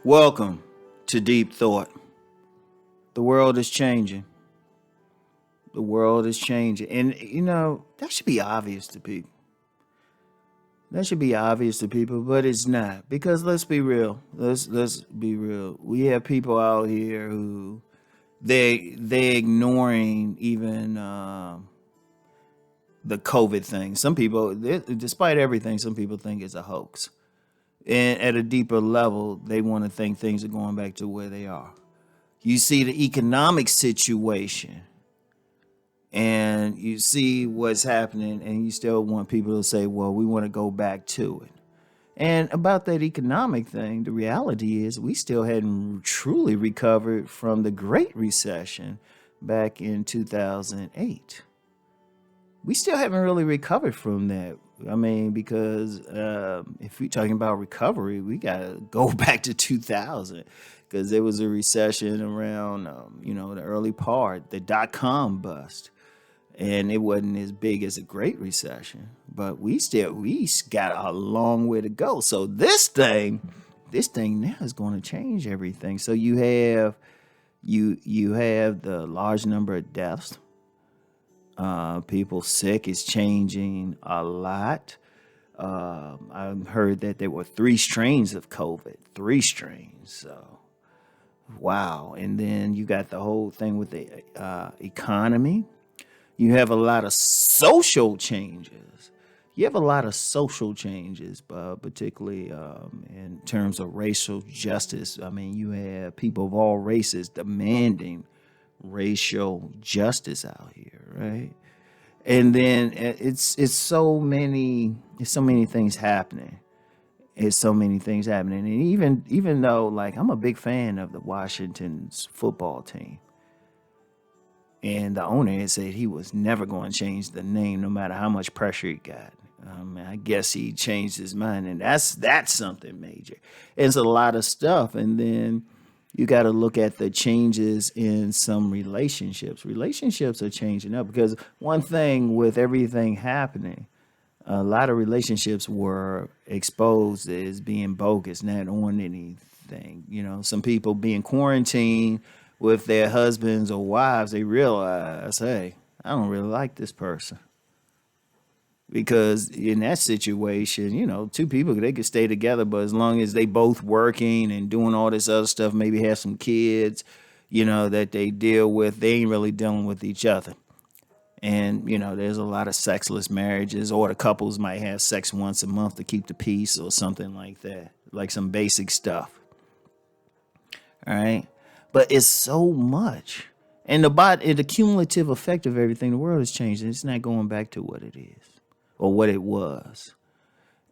Welcome to Deep Thought. The world is changing. The world is changing. And, that should be obvious to people. That should be obvious to people, but it's not. Because let's be real. Let's be real. We have people out here who they ignoring even the COVID thing. Some people, despite everything, some people think it's a hoax. And at a deeper level, they want to think things are going back to where they are. You see the economic situation and you see what's happening, and you still want people to say, well, we want to go back to it. And about that economic thing, the reality is we still hadn't truly recovered from the Great Recession back in 2008. We still haven't really recovered from that. I mean, because if we're talking about recovery, we got to go back to 2000 because there was a recession around, the early part, the dot-com bust. And it wasn't as big as a Great Recession, but we got a long way to go. So this thing now is going to change everything. So you have the large number of deaths. People sick is changing a lot. I've heard that there were 3 strains of COVID, 3 strains. So, wow. And then you got the whole thing with the economy. You have a lot of social changes. Particularly in terms of racial justice. I mean, you have people of all races demanding racial justice out here, right? And then it's so many things happening. And even though, like, I'm a big fan of the Washington's football team, and the owner had said he was never going to change the name no matter how much pressure he got. I guess he changed his mind, and that's something major. It's a lot of stuff. And then you got to look at the changes in some relationships. Relationships are changing up because one thing with everything happening, a lot of relationships were exposed as being bogus, not on anything. Some people being quarantined with their husbands or wives, they realize, hey, I don't really like this person. Because in that situation, 2 people, they could stay together, but as long as they both working and doing all this other stuff, maybe have some kids, that they deal with, they ain't really dealing with each other. And, there's a lot of sexless marriages, or the couples might have sex once a month to keep the peace or something like that, like some basic stuff. All right. But it's so much. And the cumulative effect of everything, the world is changing. It's not going back to what it is or what it was.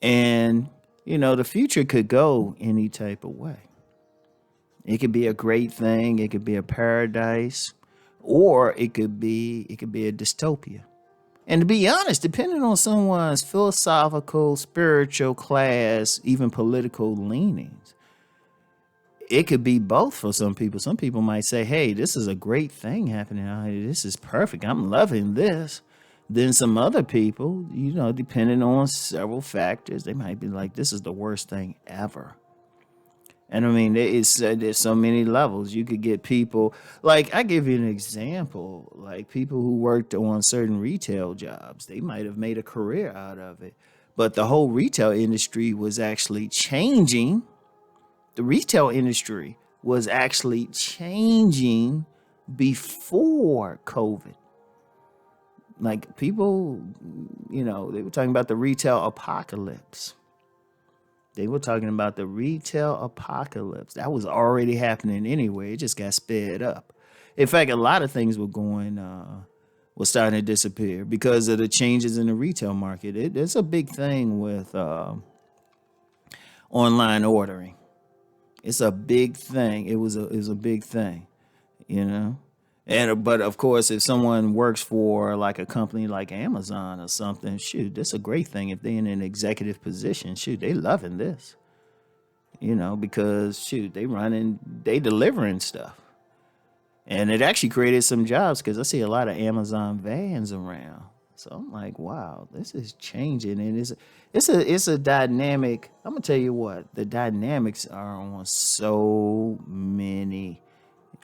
And, the future could go any type of way. It could be a great thing. It could be a paradise, or it could be a dystopia. And to be honest, depending on someone's philosophical, spiritual, class, even political leanings, it could be both for some people. Some people might say, hey, this is a great thing happening out here. This is perfect. I'm loving this. Then some other people, depending on several factors, they might be like, this is the worst thing ever. And I mean, there's so many levels. You could get people, like, I give you an example, like people who worked on certain retail jobs, they might have made a career out of it. But the whole retail industry was actually changing. The retail industry was actually changing before COVID. Like people, they were talking about the retail apocalypse. That was already happening anyway. It just got sped up. In fact, a lot of things were starting to disappear because of the changes in the retail market. It's a big thing with online ordering. It's a big thing. It was a big thing, But of course, if someone works for like a company like Amazon or something, shoot, that's a great thing. If they're in an executive position, shoot, they loving this. because shoot, they delivering stuff. And it actually created some jobs because I see a lot of Amazon vans around. So I'm like, wow, this is changing, and it's a dynamic. I'm gonna tell you what, the dynamics are on so many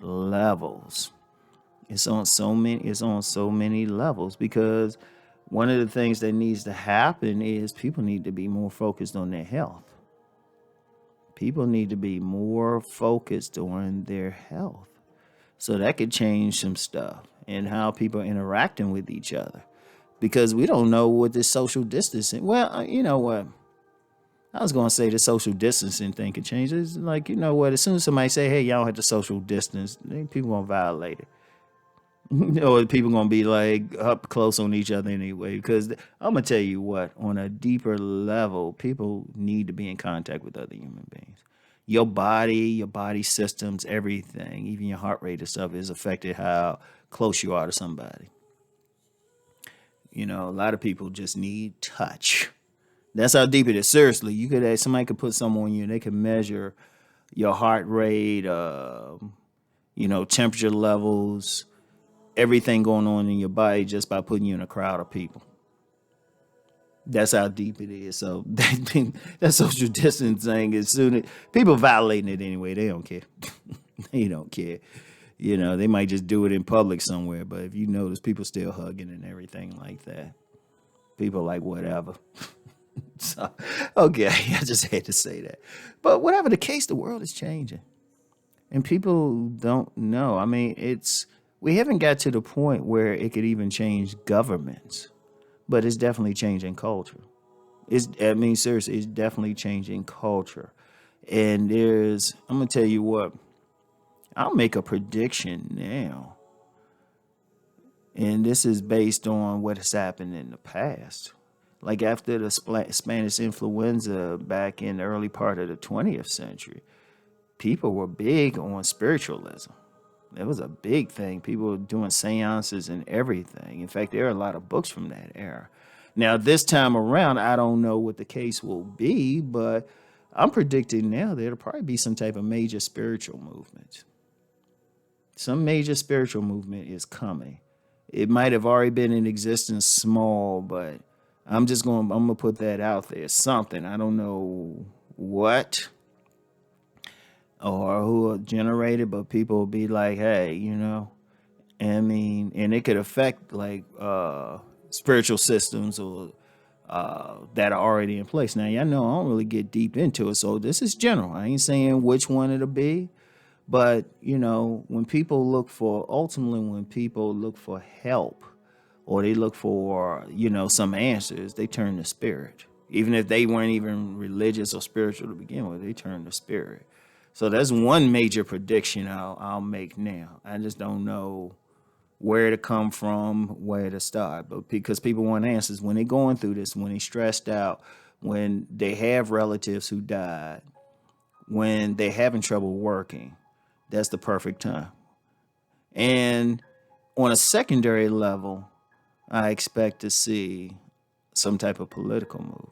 levels. It's on so many levels because one of the things that needs to happen is people need to be more focused on their health. People need to be more focused on their health. So that could change some stuff and how people are interacting with each other. Because we don't know what this social distancing. Well, you know what? I was going to say the social distancing thing could change. It's like, you know what? As soon as somebody say, hey, y'all have to social distance, then people going to violate it. Or people going to be like up close on each other anyway. Because I'm going to tell you what, on a deeper level, people need to be in contact with other human beings. Your body systems, everything, even your heart rate and stuff is affected how close you are to somebody. A lot of people just need touch. That's how deep it is. Seriously, somebody could put something on you and they can measure your heart rate, temperature levels, everything going on in your body just by putting you in a crowd of people. That's how deep it is. So that social distancing is soon people violating it anyway. They don't care. They don't care. They might just do it in public somewhere. But if you notice, people still hugging and everything like that. People like whatever. So, okay, I just had to say that. But whatever the case, the world is changing. And people don't know. I mean, we haven't got to the point where it could even change governments. But it's definitely changing culture. Seriously, it's definitely changing culture. And I'm going to tell you what, I'll make a prediction now. And this is based on what has happened in the past. Like after the Spanish influenza back in the early part of the 20th century, people were big on spiritualism. It was a big thing. People were doing seances and everything. In fact, there are a lot of books from that era. Now, this time around, I don't know what the case will be, but I'm predicting now there'll probably be some type of major spiritual movement. Some major spiritual movement is coming. It might have already been in existence small, but I'm going to put that out there. Something. I don't know what or who will generate it, but people will be like, hey, and it could affect like spiritual systems or that are already in place. Now, y'all know I don't really get deep into it, so this is general. I ain't saying which one it'll be, but when people look for help or they look for some answers, they turn to spirit. Even if they weren't even religious or spiritual to begin with, they turn to spirit. So that's one major prediction I'll make now. I just don't know where to come from, where to start. But because people want answers when they're going through this, when they're stressed out, when they have relatives who died, when they're having trouble working, that's the perfect time. And on a secondary level, I expect to see some type of political movement.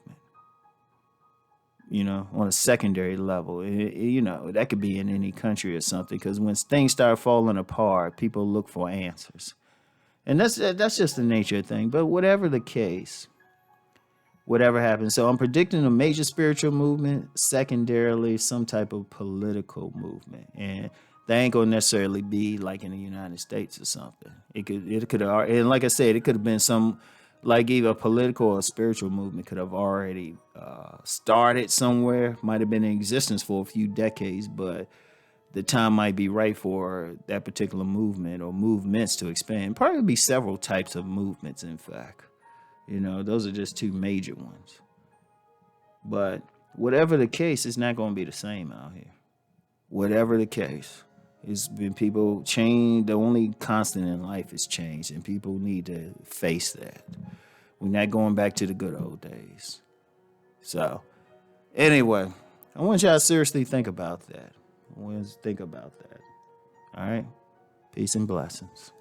On a secondary level, that could be in any country or something. Because when things start falling apart, people look for answers, and that's just the nature of the thing. But whatever the case, whatever happens, so I'm predicting a major spiritual movement. Secondarily, some type of political movement, and that ain't gonna necessarily be like in the United States or something. It could, and like I said, it could have been some. Like either a political or spiritual movement could have already started somewhere, might have been in existence for a few decades, but the time might be right for that particular movement or movements to expand. Probably be several types of movements, in fact. Those are just two major ones. But whatever the case, it's not going to be the same out here. Whatever the case. It's been people change. The only constant in life is change, and people need to face that. We're not going back to the good old days. So, anyway, I want y'all to seriously think about that. All right? Peace and blessings.